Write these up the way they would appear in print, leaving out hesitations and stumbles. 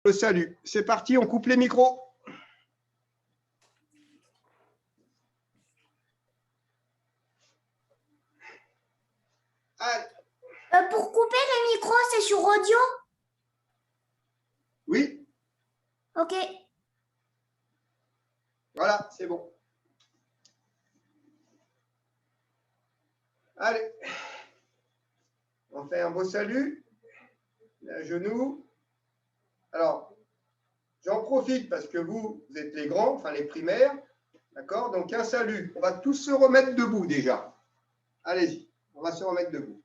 Le salut. C'est parti, on coupe les micros. Allez. Pour couper les micros, c'est sur audio? Oui. Ok. Voilà, c'est bon. Allez. On fait un beau salut. À genoux. Alors, j'en profite parce que vous êtes les grands, enfin les primaires. D'accord? Donc, un salut. On va tous se remettre debout déjà. Allez-y. On va se remettre debout.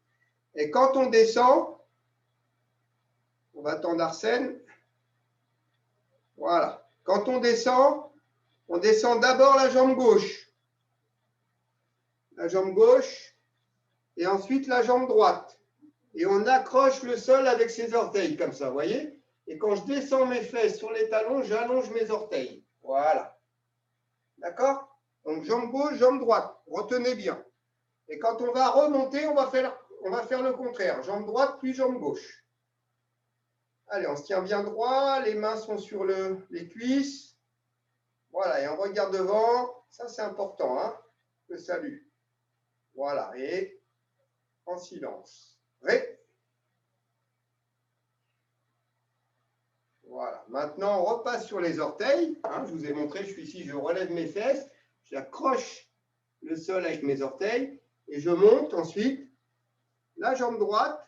Et quand on descend, on va attendre Arsène. Voilà. Quand on descend d'abord la jambe gauche. La jambe gauche. Et ensuite la jambe droite. Et on accroche le sol avec ses orteils, comme ça, vous voyez? Et quand je descends mes fesses sur les talons, j'allonge mes orteils. Voilà. D'accord? Donc, jambe gauche, jambe droite. Retenez bien. Et quand on va remonter, on va faire le contraire. Jambe droite, puis jambe gauche. Allez, on se tient bien droit. Les mains sont sur les cuisses. Voilà, et on regarde devant. Ça, c'est important, hein? Le salut. Voilà, et en silence. Ré. Voilà. Maintenant, on repasse sur les orteils. Hein, je vous ai montré, je suis ici, je relève mes fesses, j'accroche le sol avec mes orteils et je monte ensuite la jambe droite,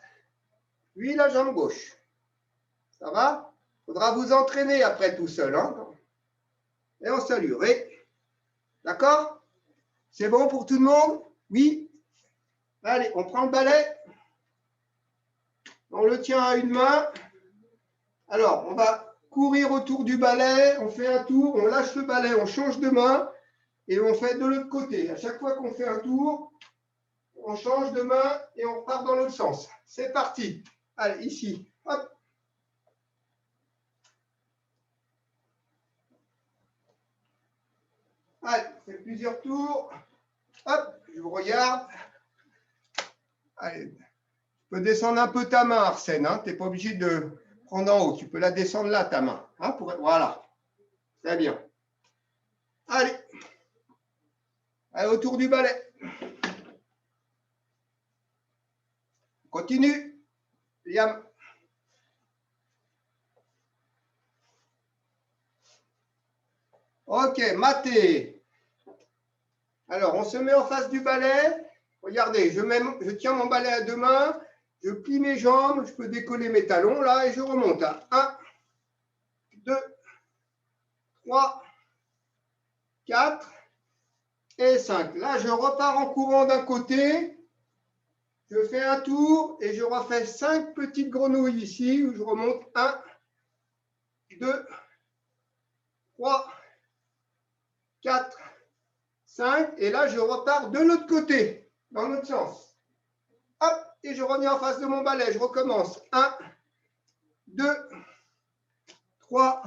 puis la jambe gauche. Ça va? Il faudra vous entraîner après tout seul. Hein, et on salue. Ré. D'accord? C'est bon pour tout le monde? Oui? Allez, on prend le balai. On le tient à une main. Alors, on va courir autour du balai, on fait un tour, on lâche le balai, on change de main et on fait de l'autre côté. À chaque fois qu'on fait un tour, on change de main et on repart dans l'autre sens. C'est parti. Allez, ici. Hop. Allez, on fait plusieurs tours. Hop, je vous regarde. Allez, tu peux descendre un peu ta main, Arsène. Hein. Tu n'es pas obligé de prendre en haut. Tu peux la descendre là, ta main. Hein, voilà. Très bien. Allez. Allez, autour du balai. Continue. Liam. Ok, maté. Alors, on se met en face du balai. Regardez, je tiens mon balai à deux mains. Je plie mes jambes. Je peux décoller mes talons là et je remonte. 1, 2, 3, 4 et 5. Là, je repars en courant d'un côté. Je fais un tour et je refais 5 petites grenouilles ici où je remonte 1, 2, 3, 4, 5. Et là, je repars de l'autre côté, dans l'autre sens. Hop, et je reviens en face de mon balai. Je recommence. 1, 2, 3,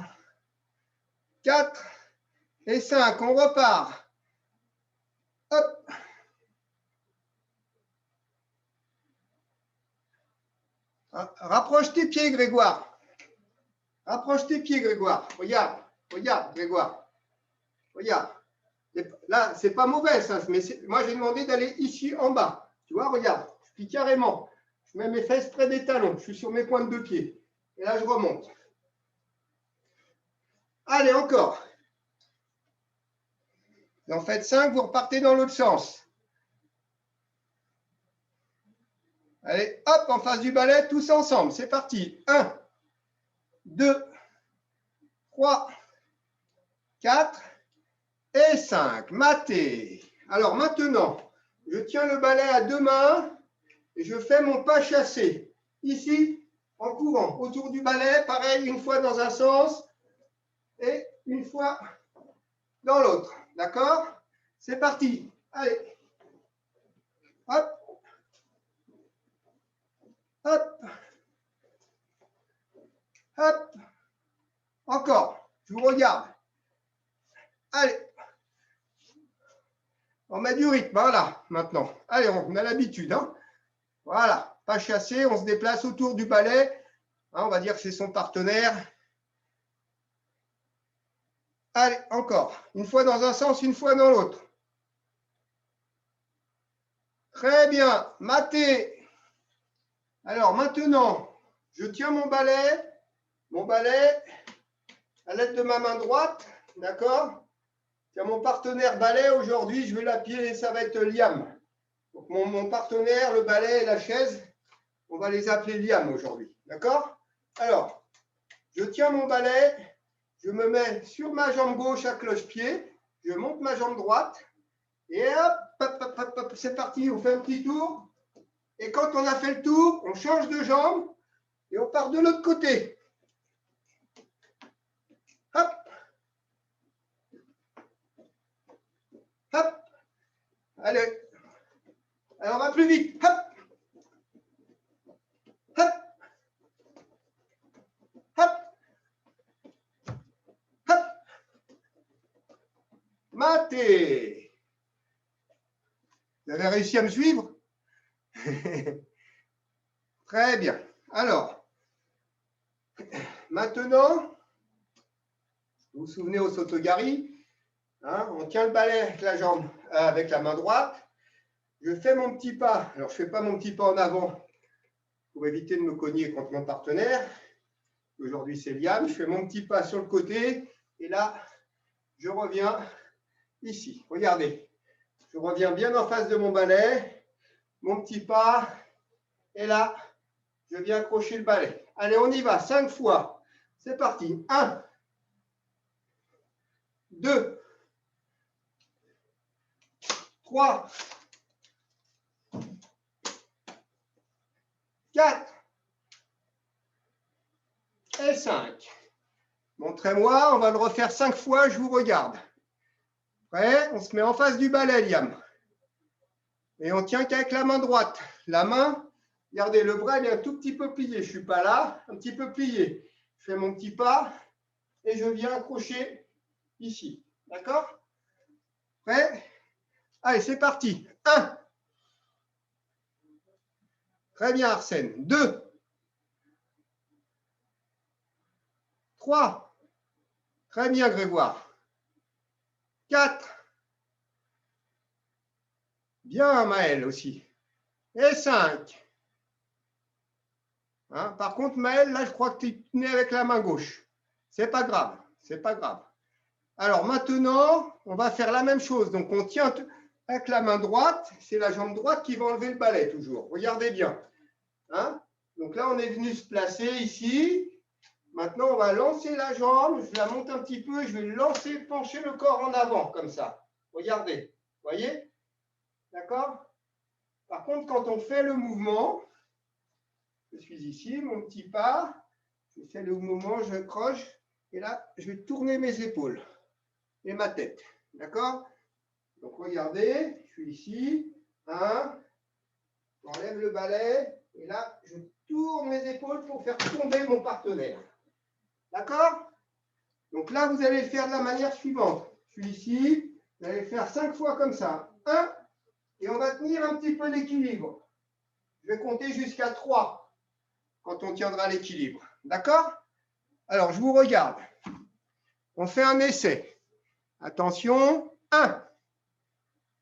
4 et 5. On repart. Hop. Rapproche tes pieds, Grégoire. Rapproche tes pieds, Grégoire. Regarde, regarde, Grégoire. Regarde. Là, c'est pas mauvais, ça. Mais moi, j'ai demandé d'aller ici en bas. Tu vois, regarde. Je plie carrément. Je mets mes fesses près des talons. Je suis sur mes pointes de pied. Et là, je remonte. Allez, encore. Vous en faites 5, vous repartez dans l'autre sens. Allez, hop, en face du balai, tous ensemble. C'est parti. 1, 2, 3, 4 et 5. Maté. Alors maintenant, je tiens le balai à deux mains et je fais mon pas chassé. Ici, en courant. Autour du balai, pareil, une fois dans un sens et une fois dans l'autre. D'accord? C'est parti. Allez. Hop. Hop. Hop. Encore. Je vous regarde. Allez. On met du rythme, voilà, maintenant. Allez, on a l'habitude. Hein. Voilà. Pas chassé, on se déplace autour du balai. Hein, on va dire que c'est son partenaire. Allez, encore. Une fois dans un sens, une fois dans l'autre. Très bien. Maté. Alors maintenant, je tiens mon balai à l'aide de ma main droite. D'accord? Tiens, mon partenaire balai, aujourd'hui, je vais l'appeler, ça va être Liam. Donc mon partenaire, le balai et la chaise, on va les appeler Liam aujourd'hui. D'accord? Alors, je tiens mon balai, je me mets sur ma jambe gauche à cloche-pied, je monte ma jambe droite, et hop, hop, hop, hop, hop, c'est parti, on fait un petit tour. Et quand on a fait le tour, on change de jambe et on part de l'autre côté. Hop, hop, allez, alors on va plus vite. Hop, hop, hop, hop, maté. Vous avez réussi à me suivre? Très bien. Alors, maintenant, vous vous souvenez au Sotogari, hein, on tient le balai avec la jambe, avec la main droite. Je fais mon petit pas. Alors, je ne fais pas mon petit pas en avant pour éviter de me cogner contre mon partenaire. Aujourd'hui, c'est Liam. Je fais mon petit pas sur le côté et là, je reviens ici. Regardez, je reviens bien en face de mon balai, mon petit pas et là, je viens accrocher le balai. Allez, on y va, 5 fois. C'est parti. 1, 2, 3, 4 et 5. Montrez-moi, on va le refaire 5 fois, je vous regarde. Prêt? On se met en face du balai, Liam. Et on tient qu'avec la main droite. La main, regardez, le bras il est un tout petit peu plié. Je ne suis pas là, un petit peu plié. Je fais mon petit pas et je viens accrocher ici. D'accord? Prêt? Allez, c'est parti. 1. Très bien, Arsène. 2. 3. Très bien, Grégoire. 4. Bien, Maël aussi. Et 5. Hein, par contre, Maël, là, je crois que tu tenais avec la main gauche. C'est pas grave. C'est pas grave. Alors maintenant, on va faire la même chose. Donc, on tient avec la main droite. C'est la jambe droite qui va enlever le balai toujours. Regardez bien. Hein? Donc là, on est venu se placer ici. Maintenant, on va lancer la jambe. Je la monte un petit peu. Je vais lancer, pencher le corps en avant, comme ça. Regardez. Vous voyez? D'accord? Par contre, quand on fait le mouvement, je suis ici, mon petit pas. Je fais le mouvement, je croche. Et là, je vais tourner mes épaules et ma tête. D'accord? Donc, regardez. Je suis ici. 1. J'enlève le balai. Et là, je tourne mes épaules pour faire tomber mon partenaire. D'accord? Donc là, vous allez le faire de la manière suivante. Je suis ici. Vous allez le faire 5 fois comme ça. 1. Et on va tenir un petit peu l'équilibre. Je vais compter jusqu'à 3 quand on tiendra l'équilibre. D'accord? Alors, je vous regarde. On fait un essai. Attention. 1.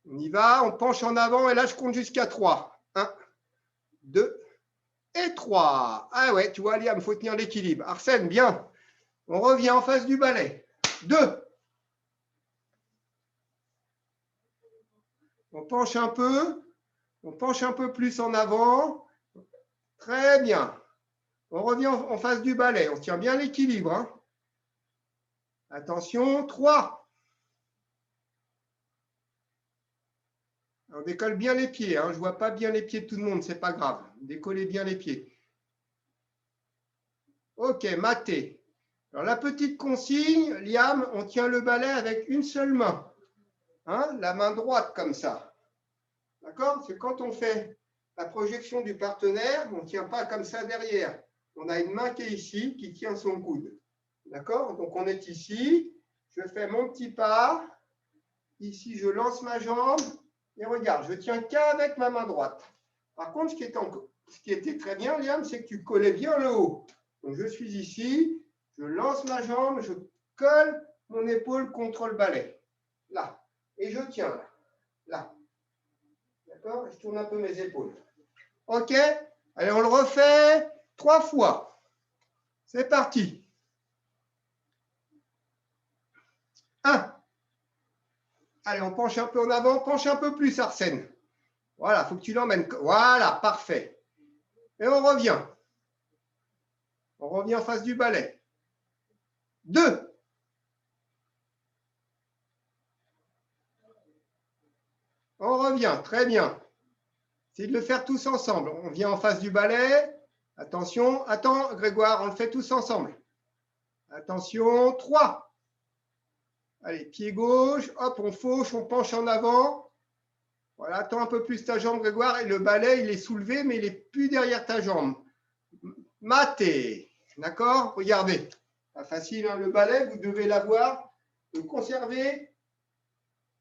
On y va. On penche en avant. Et là, je compte jusqu'à 3. 1, 2 et 3. Ah ouais, tu vois, Liam, il faut tenir l'équilibre. Arsène, bien. On revient en face du balai. 2. On penche un peu. On penche un peu plus en avant. Très bien. On revient en face du balai. On tient bien l'équilibre. Hein. Attention. 3. On décolle bien les pieds. Hein. Je ne vois pas bien les pieds de tout le monde. Ce n'est pas grave. Décollez bien les pieds. Ok, maté. Alors, la petite consigne, Liam, on tient le balai avec une seule main. Hein, la main droite comme ça. D'accord? C'est quand on fait la projection du partenaire, on ne tient pas comme ça derrière. On a une main qui est ici, qui tient son coude. D'accord? Donc, on est ici. Je fais mon petit pas. Ici, je lance ma jambe. Et regarde, je tiens qu'avec ma main droite. Par contre, ce qui était très bien, Liam, c'est que tu collais bien le haut. Donc, je suis ici. Je lance ma jambe. Je colle mon épaule contre le balai. Là. Et je tiens là. Là. D'accord? Je tourne un peu mes épaules. OK? Allez, on le refait 3 fois. C'est parti. 1. Allez, on penche un peu en avant. Penche un peu plus, Arsène. Voilà, il faut que tu l'emmènes. Voilà, parfait. Et on revient. On revient en face du balai. 2. On revient, très bien. Essayez de le faire tous ensemble. On vient en face du balai. Attention, attends Grégoire, on le fait tous ensemble. Attention, 3. Allez, pied gauche, hop, on fauche, on penche en avant. Voilà, attends un peu plus ta jambe Grégoire et le balai, il est soulevé, mais il n'est plus derrière ta jambe. Maté, d'accord? Regardez, pas facile, hein, le balai, vous devez l'avoir, le conserver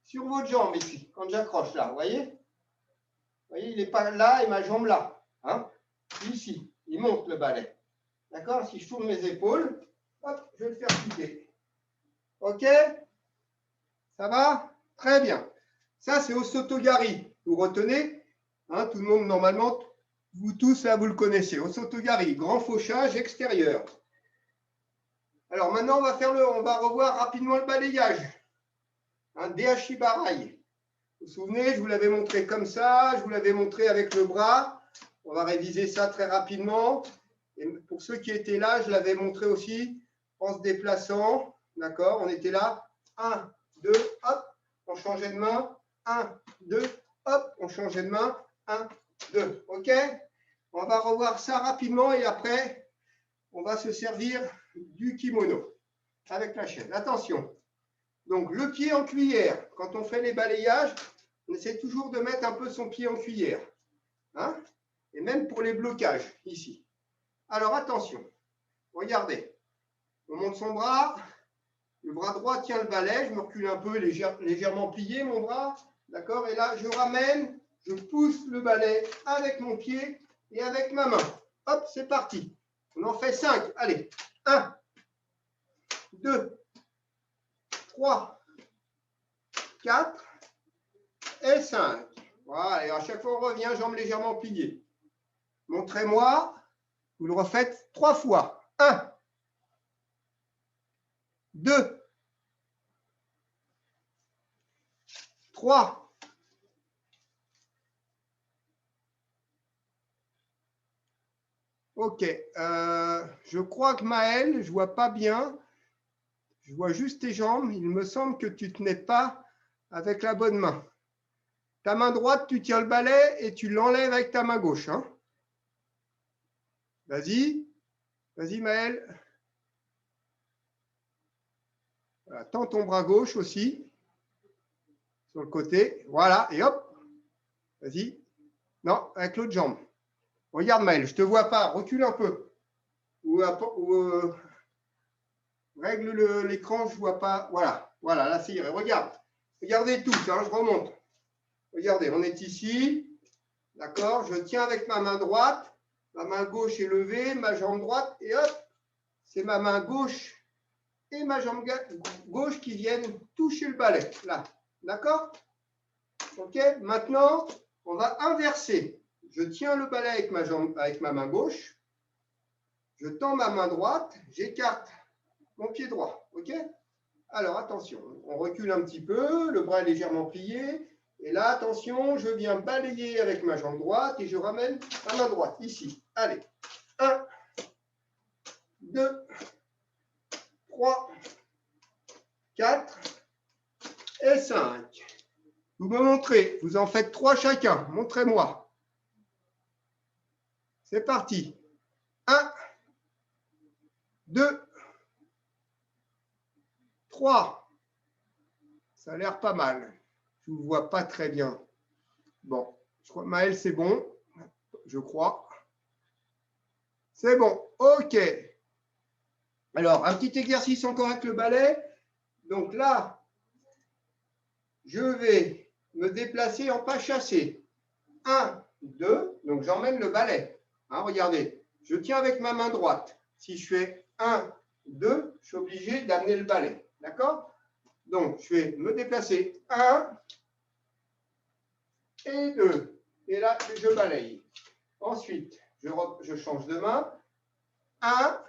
sur votre jambe ici, quand j'accroche là, vous voyez? Vous voyez, il n'est pas là et ma jambe là. Hein? Ici, il monte le balai. D'accord? Si je tourne mes épaules, hop, je vais le faire quitter. OK? Ça va? Très bien. Ça, c'est Osotogari. Vous retenez? Hein, tout le monde, normalement, vous tous, là, vous le connaissez. Osotogari, grand fauchage extérieur. Alors, maintenant, on va revoir rapidement le balayage. Un Deachibarai. Vous vous souvenez, je vous l'avais montré comme ça, je vous l'avais montré avec le bras. On va réviser ça très rapidement. Et pour ceux qui étaient là, je l'avais montré aussi en se déplaçant. D'accord? On était là. 1, 2, hop, on changeait de main. 1, 2, hop, on changeait de main. 1, 2. OK? On va revoir ça rapidement et après, on va se servir du kimono avec la chaîne. Attention. Donc, le pied en cuillère, quand on fait les balayages, on essaie toujours de mettre un peu son pied en cuillère. Hein? Et même pour les blocages, ici. Alors, attention. Regardez. On monte son bras. Le bras droit tient le balai. Je me recule un peu, légèrement plié, mon bras. D'accord? Et là, je ramène, je pousse le balai avec mon pied et avec ma main. Hop, c'est parti. On en fait 5. Allez. 1, 2, 3, 4 et 5. Voilà, et à chaque fois on revient, jambes légèrement pliées. Montrez-moi, vous le refaites 3 fois. 1, 2, 3, OK. Je crois que Maël, je ne vois pas bien. Je vois juste tes jambes. Il me semble que tu ne tenais pas avec la bonne main. Ta main droite, tu tiens le balai et tu l'enlèves avec ta main gauche. Hein? Vas-y. Vas-y, Maël. Voilà, tends ton bras gauche aussi. Sur le côté. Voilà. Et hop. Vas-y. Non, avec l'autre jambe. Regarde, Maël, je ne te vois pas. Recule un peu. Règle l'écran, je ne vois pas. Voilà. Voilà, là, c'est irait. Regarde. Regardez tous, hein, je remonte. Regardez, on est ici. D'accord? Je tiens avec ma main droite. Ma main gauche est levée, ma jambe droite. Et hop, c'est ma main gauche et ma jambe gauche qui viennent toucher le balai. Là. D'accord? OK? Maintenant, on va inverser. Je tiens le balai avec ma main gauche. Je tends ma main droite. J'écarte mon pied droit. OK? Alors, attention. On recule un petit peu. Le bras est légèrement plié. Et là, attention, je viens balayer avec ma jambe droite et je ramène ma main droite, ici. Allez. 1, 2, 3, 4 et 5. Vous me montrez. Vous en faites 3 chacun. Montrez-moi. C'est parti. 1, 2, 3. Ça a l'air pas mal. Je ne vous vois pas très bien. Bon, je crois, Maël, c'est bon. Je crois. C'est bon. OK. Alors, un petit exercice encore avec le balai. Donc là, je vais me déplacer en pas chassé. 1, 2. Donc, j'emmène le balai. Hein, regardez. Je tiens avec ma main droite. Si je fais 1, 2, je suis obligé d'amener le balai. D'accord? Donc, je vais me déplacer 1 et 2. Et là, je balaye. Ensuite, je change de main. 1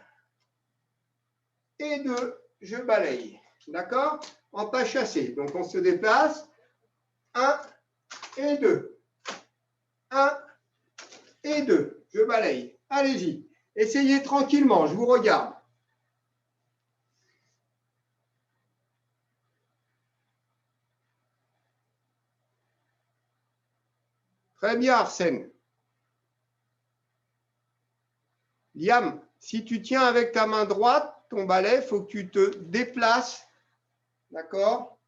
et 2, je balaye. D'accord? En pas chassé. Donc, on se déplace. 1 et 2. 1 et 2. Je balaye. Allez-y. Essayez tranquillement. Je vous regarde. Très bien, Arsène. Liam, si tu tiens avec ta main droite ton balai, il faut que tu te déplaces. D'accord?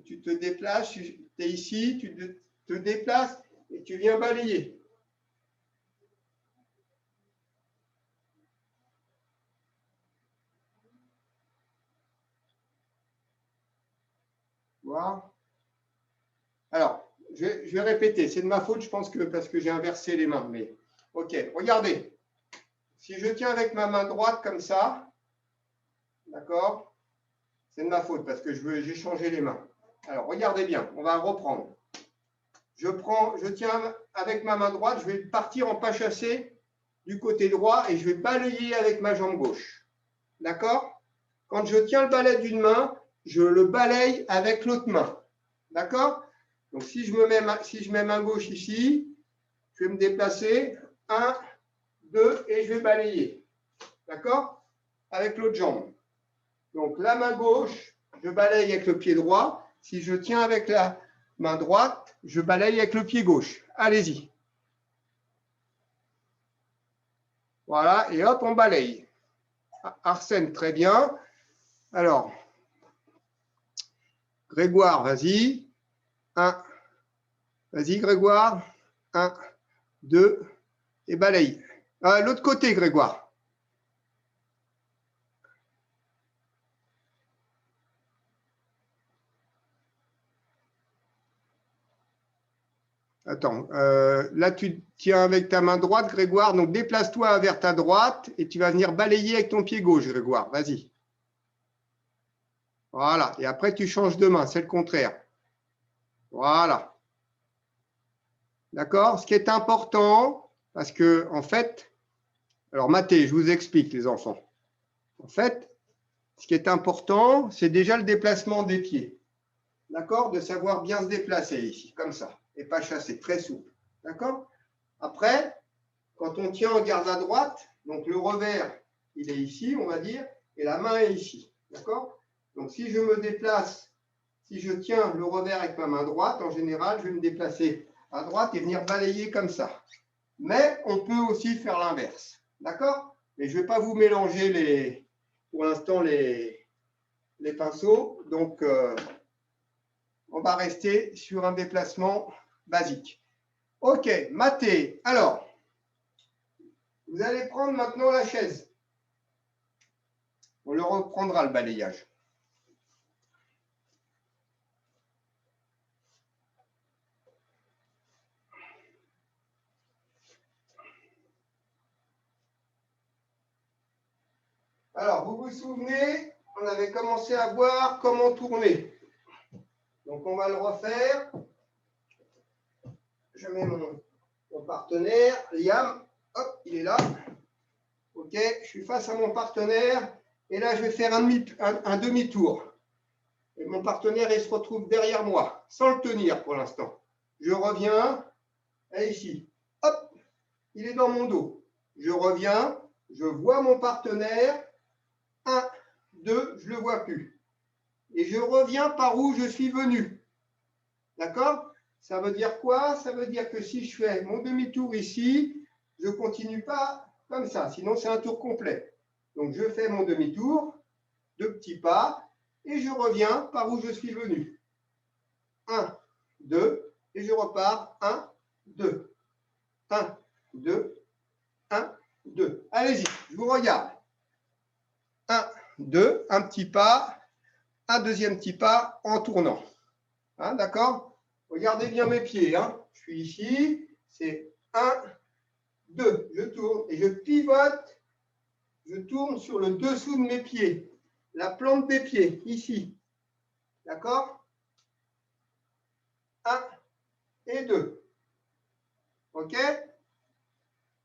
Tu te déplaces, tu es ici, tu te déplaces et tu viens balayer. Voilà. Alors, je vais répéter. C'est de ma faute, je pense que parce que j'ai inversé les mains. Mais ok, regardez. Si je tiens avec ma main droite comme ça, d'accord? C'est de ma faute parce que j'ai changé les mains. Alors, regardez bien, on va reprendre. Je tiens avec ma main droite, je vais partir en pas chassé du côté droit et je vais balayer avec ma jambe gauche. D'accord? Quand je tiens le balai d'une main, je le balaye avec l'autre main. D'accord? Donc, si je mets main gauche ici, je vais me déplacer 1, 2 et je vais balayer. D'accord? Avec l'autre jambe. Donc, la main gauche, je balaye avec le pied droit. Si je tiens avec la main droite, je balaye avec le pied gauche. Allez-y. Voilà, et hop, on balaye. Arsène, très bien. Alors, Grégoire, vas-y. 1. Vas-y, Grégoire. 1, 2, et balaye. L'autre côté, Grégoire. Attends, là tu tiens avec ta main droite, Grégoire, donc déplace-toi vers ta droite et tu vas venir balayer avec ton pied gauche, Grégoire, vas-y. Voilà, et après tu changes de main, c'est le contraire. Voilà. D'accord? Ce qui est important, parce que en fait, alors Mathé, je vous explique les enfants. En fait, ce qui est important, c'est déjà le déplacement des pieds. D'accord? De savoir bien se déplacer ici, comme ça, et pas chasser, très souple. D'accord? Après, quand on tient en garde à droite, donc le revers, il est ici, on va dire, et la main est ici. D'accord? Donc si je me déplace, si je tiens le revers avec ma main droite, en général, je vais me déplacer à droite et venir balayer comme ça. Mais on peut aussi faire l'inverse. D'accord? Mais je ne vais pas vous mélanger pour l'instant les pinceaux. Donc, on va rester sur un déplacement basique. Ok, Mathé. Alors, vous allez prendre maintenant la chaise. On le reprendra, le balayage. Alors, vous vous souvenez, on avait commencé à voir comment tourner. Donc, on va le refaire. Je mets mon partenaire, Liam. Hop, il est là. Ok, je suis face à mon partenaire. Et là, je vais faire un demi-tour. Et mon partenaire, il se retrouve derrière moi, sans le tenir pour l'instant. Je reviens, et ici. Hop, il est dans mon dos. Je reviens, je vois mon partenaire. 1, 2, je ne le vois plus. Et je reviens par où je suis venu. D'accord? Ça veut dire quoi? Ça veut dire que si je fais mon demi-tour ici, je ne continue pas comme ça. Sinon, c'est un tour complet. Donc, je fais mon demi-tour, 2 petits pas, et je reviens par où je suis venu. 1, 2, et je repars. 1, 2. 1, 2, 1, 2. Allez-y, je vous regarde. 1, 2, un petit pas, un deuxième petit pas en tournant. Hein, d'accord? Regardez bien mes pieds. Hein. Je suis ici, c'est 1, 2. Je tourne et je pivote. Je tourne sur le dessous de mes pieds. la plante des pieds, ici. D'accord? 1 et 2. OK?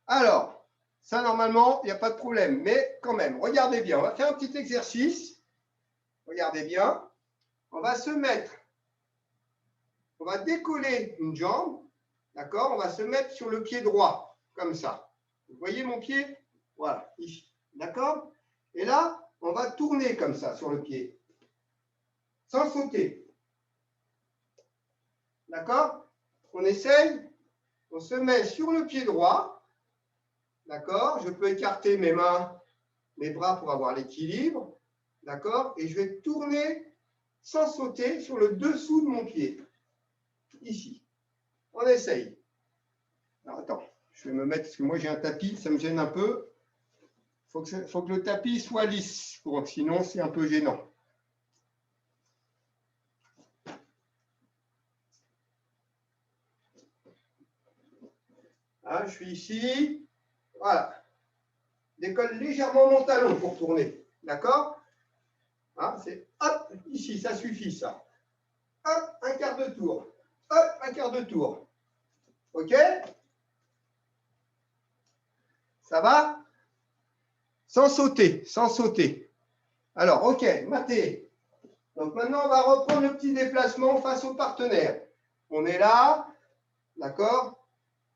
Alors, ça, normalement, il n'y a pas de problème. Mais quand même, regardez bien. On va faire un petit exercice. Regardez bien. On va se mettre, on va décoller une jambe. D'accord? On va se mettre sur le pied droit, comme ça. Vous voyez mon pied? Voilà, ici. D'accord? Et là, on va tourner comme ça sur le pied, sans sauter. D'accord? On essaye, on se met sur le pied droit. D'accord? Je peux écarter mes mains, mes bras pour avoir l'équilibre. D'accord? Et je vais tourner sans sauter sur le dessous de mon pied. Ici. On essaye. Alors, attends, je vais me mettre, parce que moi j'ai un tapis, ça me gêne un peu. Il faut que le tapis soit lisse, sinon c'est un peu gênant. Hein, je suis ici. Voilà. Décolle légèrement mon talon pour tourner. D'accord? Hein, c'est hop, ici, ça suffit ça. Hop, un quart de tour. Hop, un quart de tour. OK? Ça va? Sans sauter, sans sauter. Alors, OK, maté. Donc maintenant, on va reprendre le petit déplacement face au partenaire. On est là, d'accord?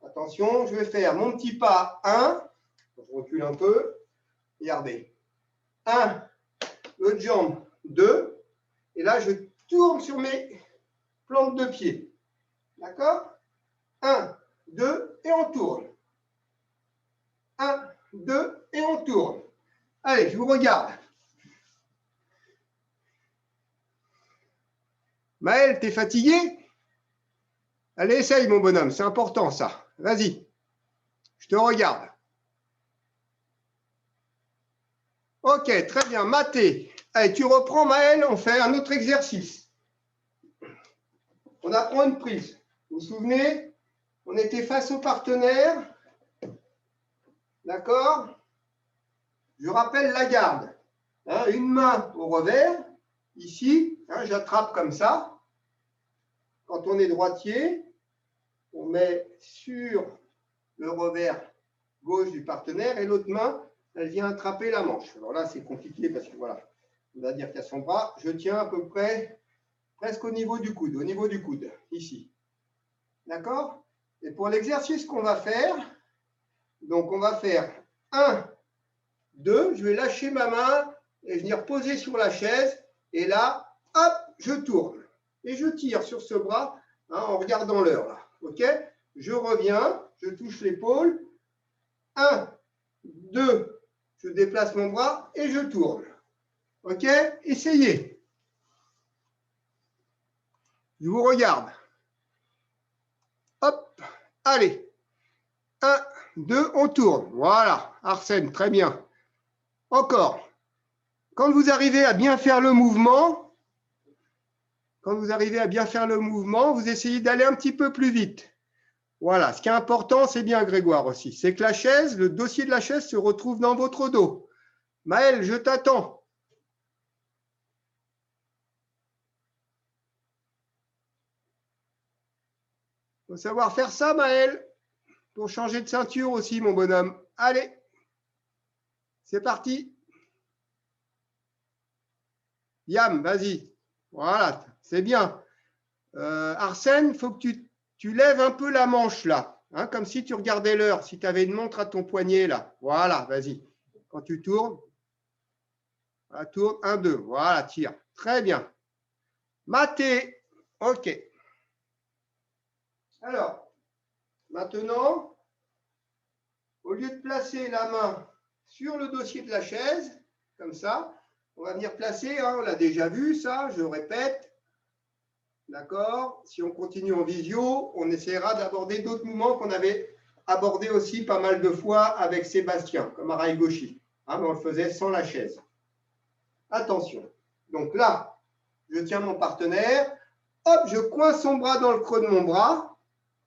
Attention, je vais faire mon petit pas 1. Je recule un peu. Regardez. 1, l'autre jambe 2. Et là, je tourne sur mes plantes de pied. D'accord? 1, 2, et on tourne. 1, 2, et on tourne. Allez, je vous regarde. Maël, t'es fatigué? Allez, essaye, mon bonhomme, c'est important ça. Vas-y, je te regarde. Ok, très bien, maté. Allez, tu reprends, Maël, on fait un autre exercice. On apprend une prise. Vous vous souvenez? On était face au partenaire. D'accord? Je rappelle la garde. Hein, une main au revers, ici, hein, j'attrape comme ça. Quand on est droitier, on met sur le revers gauche du partenaire et l'autre main, elle vient attraper la manche. Alors là, c'est compliqué parce que voilà, on va dire qu'il y a son bras. Je tiens à peu près, presque au niveau du coude, ici. D'accord? Et pour l'exercice qu'on va faire, donc on va faire 1, 2, je vais lâcher ma main et venir poser sur la chaise. Et là, hop, je tourne. Et je tire sur ce bras hein, en regardant l'heure. Là. OK? Je reviens, je touche l'épaule. 1, 2, je déplace mon bras et je tourne. OK? Essayez. Je vous regarde. Hop, allez. 1, 2, on tourne. Voilà, Arsène, très bien. Encore. Quand vous arrivez à bien faire le mouvement, vous essayez d'aller un petit peu plus vite. Voilà, ce qui est important, c'est bien Grégoire aussi, c'est que la chaise, le dossier de la chaise se retrouve dans votre dos. Maël, je t'attends. Il faut savoir faire ça, Maël, pour changer de ceinture aussi, mon bonhomme. Allez, c'est parti. Yam, vas-y. Voilà, c'est bien. Arsène, il faut que tu lèves un peu la manche là, hein, comme si tu regardais l'heure, si tu avais une montre à ton poignet là. Voilà, vas-y. Quand tu tournes, voilà, tourne, 1, 2, voilà, tire. Très bien. Maté, ok. Alors, maintenant, au lieu de placer la main sur le dossier de la chaise, comme ça, on va venir placer, hein, on l'a déjà vu ça, je répète. D'accord? Si on continue en visio, on essaiera d'aborder d'autres mouvements qu'on avait abordés aussi pas mal de fois avec Sébastien, comme Arai Goshi. Hein, mais on le faisait sans la chaise. Attention. Donc là, je tiens mon partenaire. Hop, je coince son bras dans le creux de mon bras.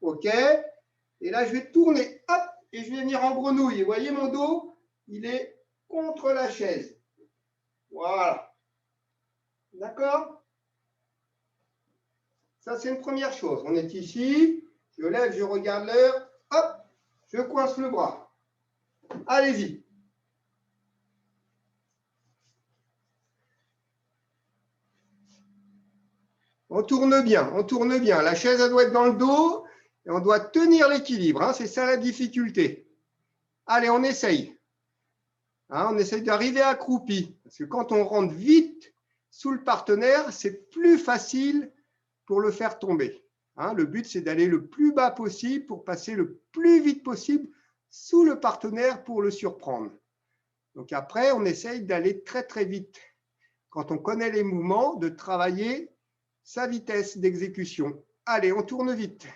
OK? Et là, je vais tourner. Hop, et je vais venir en grenouille. Et vous voyez mon dos? Il est contre la chaise. Voilà. D'accord? Ça, c'est une première chose. On est ici, je lève, je regarde l'heure, hop, je coince le bras. Allez-y. On tourne bien, on tourne bien. La chaise, elle doit être dans le dos et on doit tenir l'équilibre. Hein, c'est ça la difficulté. Allez, on essaye. Hein, on essaye d'arriver accroupi. Parce que quand on rentre vite sous le partenaire, c'est plus facile pour le faire tomber. Hein, le but, c'est d'aller le plus bas possible pour passer le plus vite possible sous le partenaire pour le surprendre. Donc après, on essaye d'aller très très vite. Quand on connaît les mouvements, de travailler sa vitesse d'exécution. Allez, on tourne vite.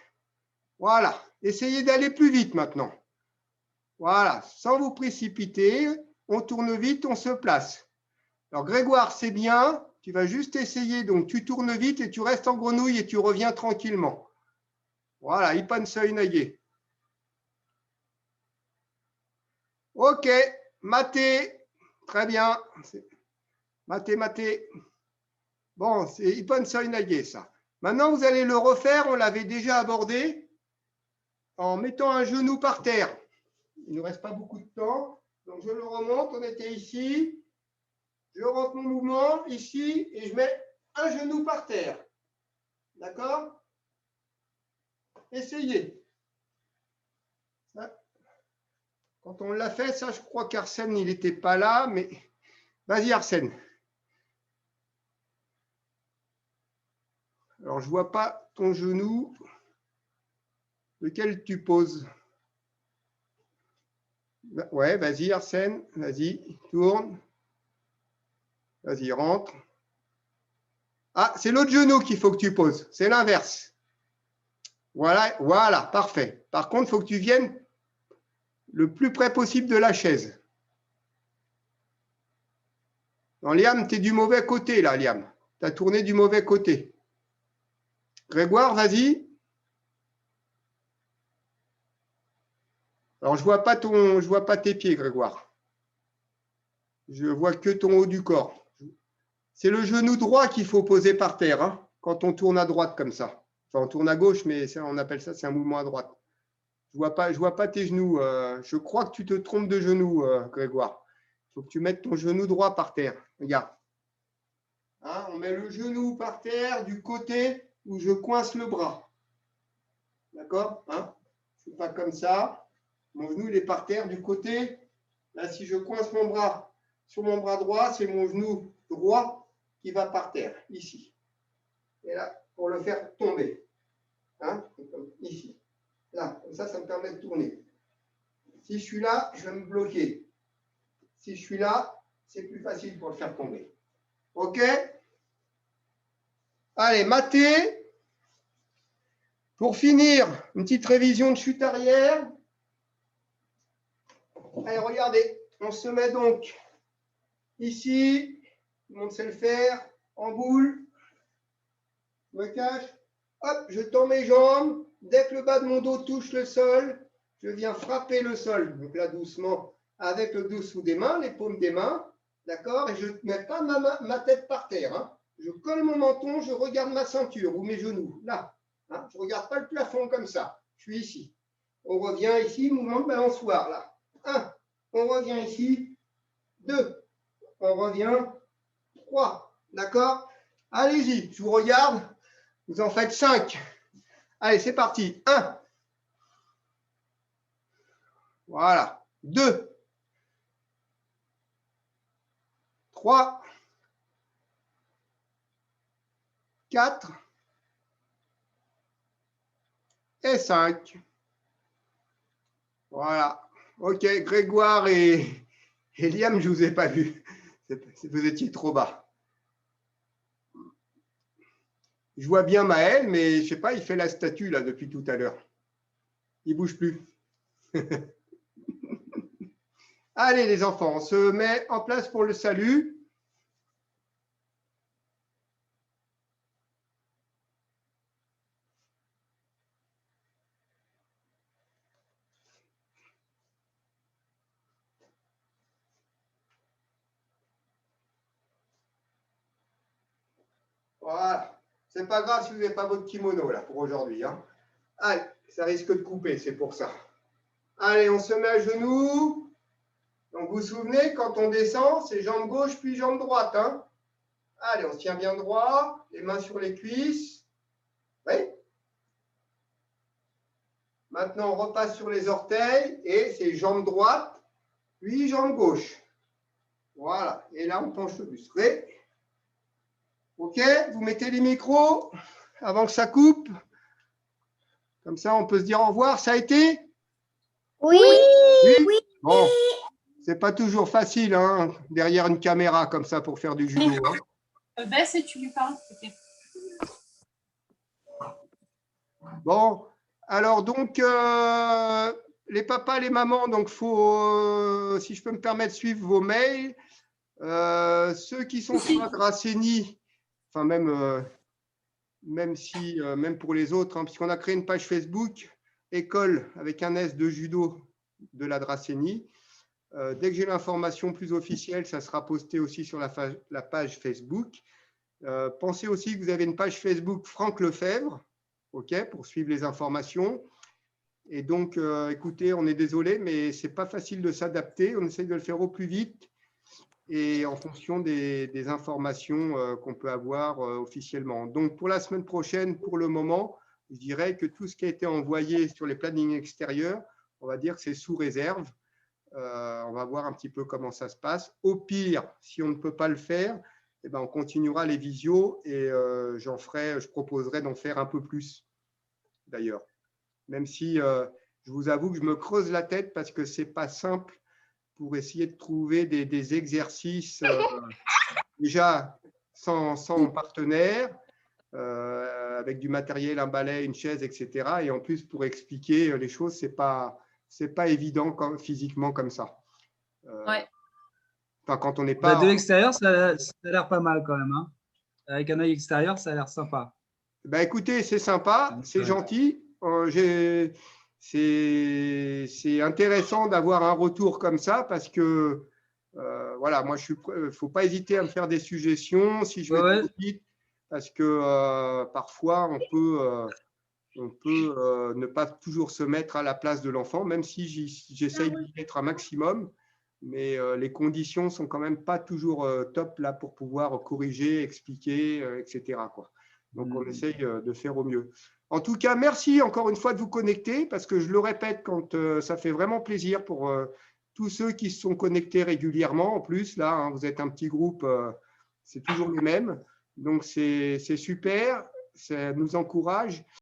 Voilà. Essayez d'aller plus vite maintenant. Voilà. Sans vous précipiter, on tourne vite, on se place. Alors Grégoire, c'est bien. Tu vas juste essayer. Donc tu tournes vite et tu restes en grenouille et tu reviens tranquillement. Voilà, Ipan Soinage. Ok, maté. Très bien. Maté. Bon, c'est Ipan Soinage, ça. Maintenant, vous allez le refaire. On l'avait déjà abordé en mettant un genou par terre. Il ne nous reste pas beaucoup de temps. Donc, je le remonte. On était ici. Je rentre mon mouvement ici et je mets un genou par terre. D'accord? Essayez. Ça. Quand on l'a fait, ça, je crois qu'Arsène, il n'était pas là, mais vas-y, Arsène. Alors, je ne vois pas ton genou. Lequel tu poses? Ouais, vas-y, Arsène. Vas-y, tourne. Vas-y, rentre. Ah, c'est l'autre genou qu'il faut que tu poses. C'est l'inverse. Voilà, parfait. Par contre, il faut que tu viennes le plus près possible de la chaise. Non, Liam, tu es du mauvais côté, là, Liam. Tu as tourné du mauvais côté. Grégoire, vas-y. Alors, je ne vois pas tes pieds, Grégoire. Je vois que ton haut du corps. C'est le genou droit qu'il faut poser par terre, hein, quand on tourne à droite comme ça. Enfin, on tourne à gauche, mais ça, on appelle ça, c'est un mouvement à droite. Je vois pas tes genoux. Je crois que tu te trompes de genoux, Grégoire. Il faut que tu mettes ton genou droit par terre. Regarde. Hein, on met le genou par terre du côté où je coince le bras. D'accord, hein? Je ne fais pas comme ça. Mon genou, il est par terre du côté. Là, si je coince mon bras sur mon bras droit, c'est mon genou droit qui va par terre, ici. Et là, pour le faire tomber. Hein? Ici. Là, comme ça me permet de tourner. Si je suis là, je vais me bloquer. Si je suis là, c'est plus facile pour le faire tomber. OK? Allez, maté. Pour finir, une petite révision de chute arrière. Allez, regardez, on se met donc ici, tout le monde sait le faire, en boule, je me cache, hop, je tends mes jambes, dès que le bas de mon dos touche le sol, je viens frapper le sol, donc là doucement, avec le dessous des mains, les paumes des mains, d'accord, et je ne mets pas ma tête par terre, hein. Je colle mon menton, je regarde ma ceinture ou mes genoux, là, hein. Je ne regarde pas le plafond comme ça, je suis ici. On revient ici, mouvement de balançoire, là. 1, on revient ici. 2, on revient. 3, d'accord? Allez-y, je vous regarde. Vous en faites 5. Allez, c'est parti. 1. Voilà. 2. 3. 4. Et 5. Voilà. Ok, Grégoire et Liam, je ne vous ai pas vu. Vous étiez trop bas. Je vois bien Maël, mais je ne sais pas, il fait la statue là depuis tout à l'heure. Il ne bouge plus. Allez les enfants, on se met en place pour le salut. Voilà. C'est pas grave si vous n'avez pas votre kimono là pour aujourd'hui. Hein. Allez, ça risque de couper, c'est pour ça. Allez, on se met à genoux. Donc, vous vous souvenez, quand on descend, c'est jambe gauche puis jambe droite. Hein. Allez, on se tient bien droit, les mains sur les cuisses. Oui. Maintenant, on repasse sur les orteils et c'est jambe droite, puis jambe gauche. Voilà. Et là, on penche le buste. Oui. OK, vous mettez les micros avant que ça coupe. Comme ça, on peut se dire au revoir. Ça a été? Oui. Oui. Bon, c'est pas toujours facile hein, derrière une caméra comme ça pour faire du judo. Hein. Baisse et tu lui parles. Bon, alors donc, les papas, les mamans, donc faut, si je peux me permettre, suivre vos mails. Ceux qui sont sur la Dracénie, enfin même si, même pour les autres, hein, puisqu'on a créé une page Facebook, école avec un S de judo de la Dracénie. Dès que j'ai l'information plus officielle, ça sera posté aussi sur la page Facebook. Pensez aussi que vous avez une page Facebook Franck Lefebvre, OK, pour suivre les informations. Et donc, écoutez, on est désolé, mais ce n'est pas facile de s'adapter. On essaye de le faire au plus vite et en fonction des informations qu'on peut avoir officiellement. Donc, pour la semaine prochaine, pour le moment, je dirais que tout ce qui a été envoyé sur les plannings extérieurs, on va dire que c'est sous réserve. On va voir un petit peu comment ça se passe. Au pire, si on ne peut pas le faire, eh ben, on continuera les visios et je proposerai d'en faire un peu plus d'ailleurs. Même si je vous avoue que je me creuse la tête parce que ce n'est pas simple pour essayer de trouver des exercices déjà sans partenaire, avec du matériel, un balai, une chaise, etc. Et en plus, pour expliquer les choses, ce n'est pas évident physiquement comme ça. Ouais. Enfin, quand on n'est pas… De l'extérieur, ça a l'air pas mal quand même. Hein. Avec un œil extérieur, ça a l'air sympa. Bah, écoutez, c'est sympa, c'est gentil. C'est intéressant d'avoir un retour comme ça parce que, voilà, moi, il ne faut pas hésiter à me faire des suggestions si je vais trop vite parce que parfois, on peut ne pas toujours se mettre à la place de l'enfant, même si j'essaye d'y être un maximum. Mais les conditions sont quand même pas toujours top là pour pouvoir corriger, expliquer, etc. quoi. Donc, on essaye de faire au mieux. En tout cas, merci encore une fois de vous connecter parce que je le répète, quand ça fait vraiment plaisir pour tous ceux qui se sont connectés régulièrement. En plus, là, hein, vous êtes un petit groupe, c'est toujours les mêmes. Donc, c'est super, ça nous encourage.